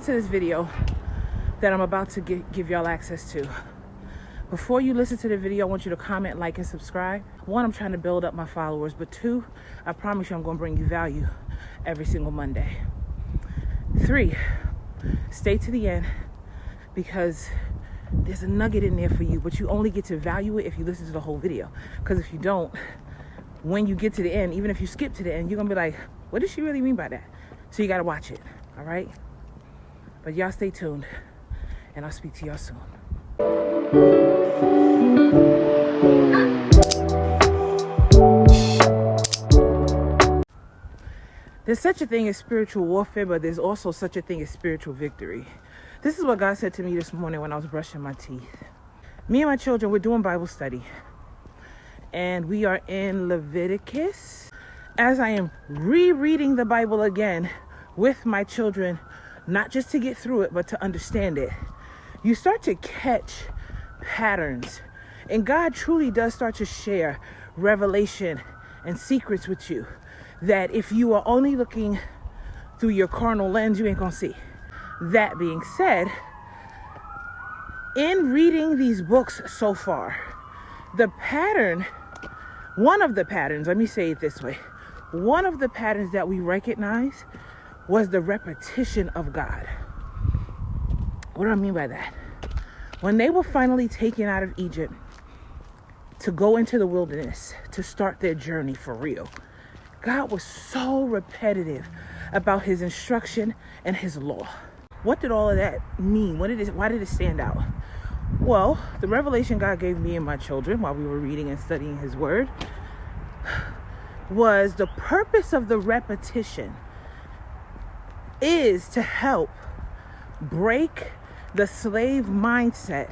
to this video that I'm about to give y'all access to. Before you listen to the video, I want you to comment, like, and subscribe. One, I'm trying to build up my followers, but two, I promise you I'm going to bring you value every single Monday. 3, stay to the end because there's a nugget in there for you, but you only get to value it if you listen to the whole video. Because if you don't, when you get to the end, even if you skip to the end, you're going to be like, what does she really mean by that? So you got to watch it, all right? But y'all stay tuned, and I'll speak to y'all soon. There's such a thing as spiritual warfare, but there's also such a thing as spiritual victory. This is what God said to me this morning when I was brushing my teeth. Me and my children, we're doing Bible study. And we are in Leviticus. As I am rereading the Bible again with my children, not just to get through it, but to understand it, you start to catch patterns. And God truly does start to share revelation and secrets with you that if you are only looking through your carnal lens, you ain't gonna see. That being said, in reading these books so far, one of the patterns, let me say it this way, one of the patterns that we recognize was the repetition of God. What do I mean by that? When they were finally taken out of Egypt to go into the wilderness to start their journey for real, God was so repetitive about his instruction and his law. What did all of that mean? Why did it stand out? Well, the revelation God gave me and my children while we were reading and studying his word was the purpose of the repetition is to help break the slave mindset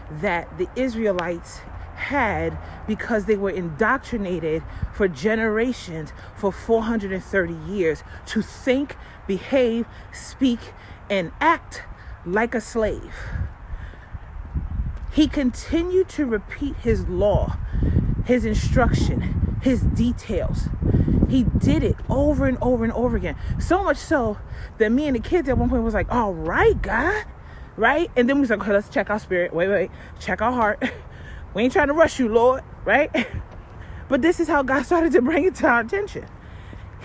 that the Israelites had because they were indoctrinated for generations for 430 years to think, behave, speak, and act like a slave. He continued to repeat his law, his instruction, his details. He did it over and over and over again. So much so that me and the kids at one point was like, all right, God, right? And then we was like, okay, let's check our spirit. Wait, check our heart. We ain't trying to rush you, Lord, right? But this is how God started to bring it to our attention.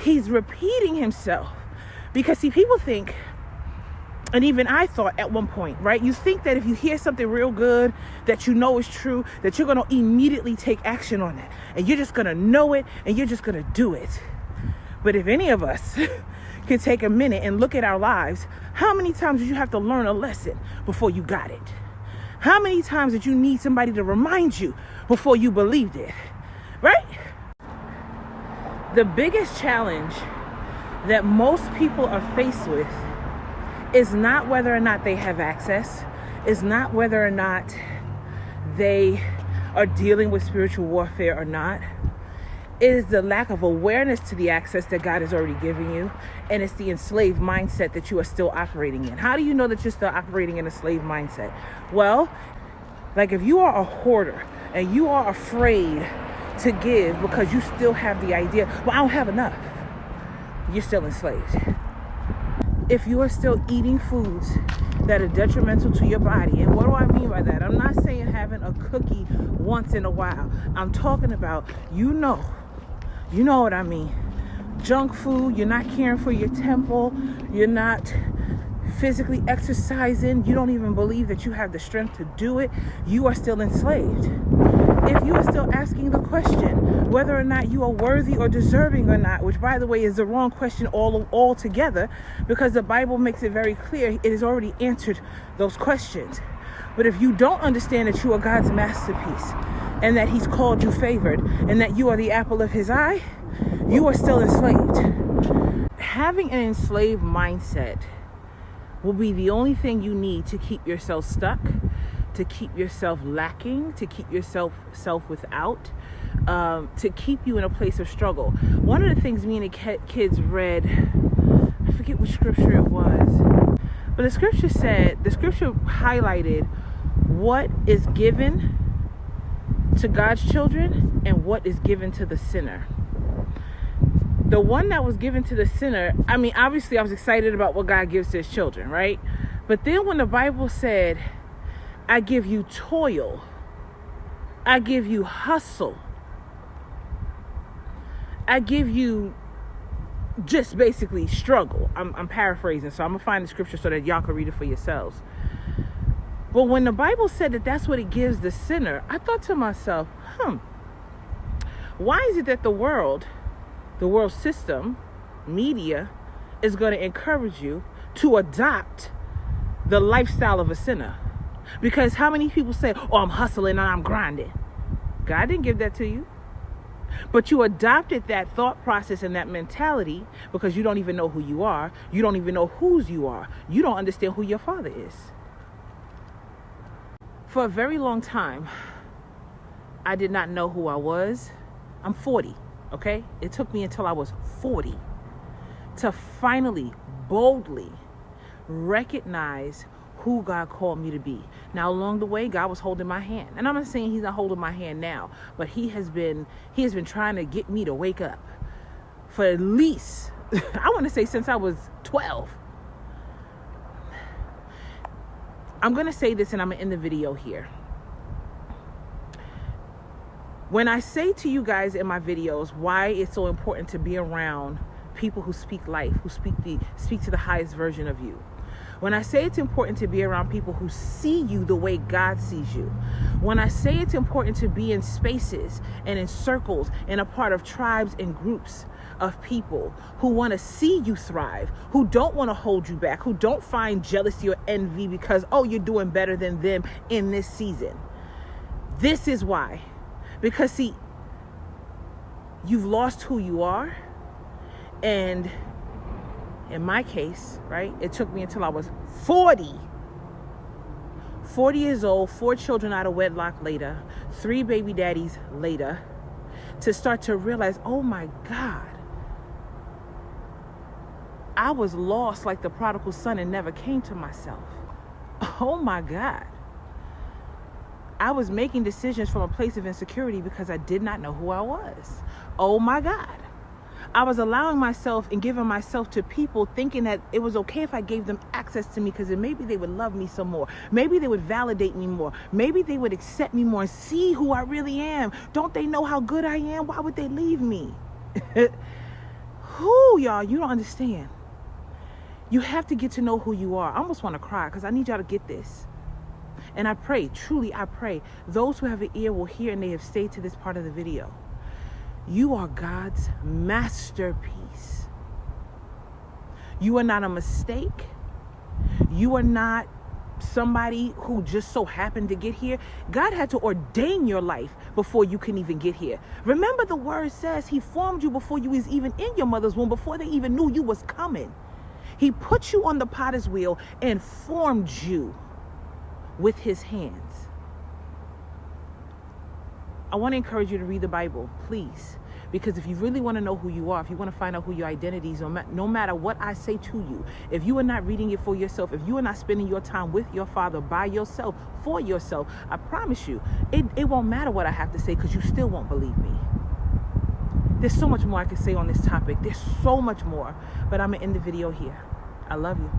He's repeating himself. Because see, people think, and even I thought at one point, right? You think that if you hear something real good that you know is true, that you're going to immediately take action on it. And you're just going to know it and you're just going to do it. But if any of us can take a minute and look at our lives, how many times did you have to learn a lesson before you got it? How many times did you need somebody to remind you before you believed it? Right? The biggest challenge that most people are faced with is not whether or not they have access, is not whether or not they are dealing with spiritual warfare or not. It is the lack of awareness to the access that God has already given you, and it's the enslaved mindset that you are still operating in. How do you know that you're still operating in a slave mindset? Well, like if you are a hoarder and you are afraid to give because you still have the idea, well, I don't have enough, you're still enslaved. If you are still eating foods that are detrimental to your body, and what do I mean by that? I'm not saying having a cookie once in a while. I'm talking about, you know what I mean. Junk food, you're not caring for your temple, you're not physically exercising, you don't even believe that you have the strength to do it, you are still enslaved. If you are still asking the question whether or not you are worthy or deserving or not, which by the way is the wrong question altogether, because the Bible makes it very clear, it has already answered those questions. But if you don't understand that you are God's masterpiece and that he's called you favored and that you are the apple of his eye, you are still enslaved. Having an enslaved mindset will be the only thing you need to keep yourself stuck, to keep yourself lacking, to keep yourself without, to keep you in a place of struggle. One of the things me and the kids read, I forget which scripture it was, but the scripture highlighted what is given to God's children and what is given to the sinner. the one that was given to the sinner, I mean, obviously I was excited about what God gives to his children, right? But then when the Bible said, I give you toil, I give you hustle, I give you just basically struggle. I'm paraphrasing, so I'm going to find the scripture so that y'all can read it for yourselves. But when the Bible said that that's what it gives the sinner, I thought to myself, why is it that the world system, media, is going to encourage you to adopt the lifestyle of a sinner? Because how many people say, oh, I'm hustling and I'm grinding? God didn't give that to you. But you adopted that thought process and that mentality because you don't even know who you are. You don't even know whose you are. You don't understand who your father is. For a very long time, I did not know who I was. I'm 40, okay? It took me until I was 40 to finally, boldly recognize who God called me to be. Now, along the way, God was holding my hand. And I'm not saying he's not holding my hand now, but he has been trying to get me to wake up for at least, I want to say since I was 12. I'm going to say this and I'm going to end the video here. When I say to you guys in my videos why it's so important to be around people who speak life, who speak to the highest version of you. When I say it's important to be around people who see you the way God sees you. When I say it's important to be in spaces and in circles and a part of tribes and groups of people who want to see you thrive, who don't want to hold you back, who don't find jealousy or envy because, oh, you're doing better than them in this season. This is why. Because, see, you've lost who you are. And in my case, right, it took me until I was 40 years old, 4 children out of wedlock later, 3 baby daddies later, to start to realize, oh my God, I was lost like the prodigal son and never came to myself. Oh my God. I was making decisions from a place of insecurity because I did not know who I was. Oh my God. I was allowing myself and giving myself to people thinking that it was okay if I gave them access to me because then maybe they would love me some more. Maybe they would validate me more. Maybe they would accept me more and see who I really am. Don't they know how good I am? Why would they leave me? Who, y'all? You don't understand. You have to get to know who you are. I almost want to cry because I need y'all to get this. And I pray, truly I pray, those who have an ear will hear and they have stayed to this part of the video. You are God's masterpiece. You are not a mistake. You are not somebody who just so happened to get here. God had to ordain your life before you can even get here. Remember, the word says he formed you before you was even in your mother's womb, before they even knew you was coming. He put you on the potter's wheel and formed you with his hands. I want to encourage you to read the Bible, please. Because if you really want to know who you are, if you want to find out who your identity is, no matter what I say to you, if you are not reading it for yourself, if you are not spending your time with your Father, by yourself, for yourself, I promise you, it won't matter what I have to say because you still won't believe me. There's so much more I can say on this topic. There's so much more. But I'm going to end the video here. I love you.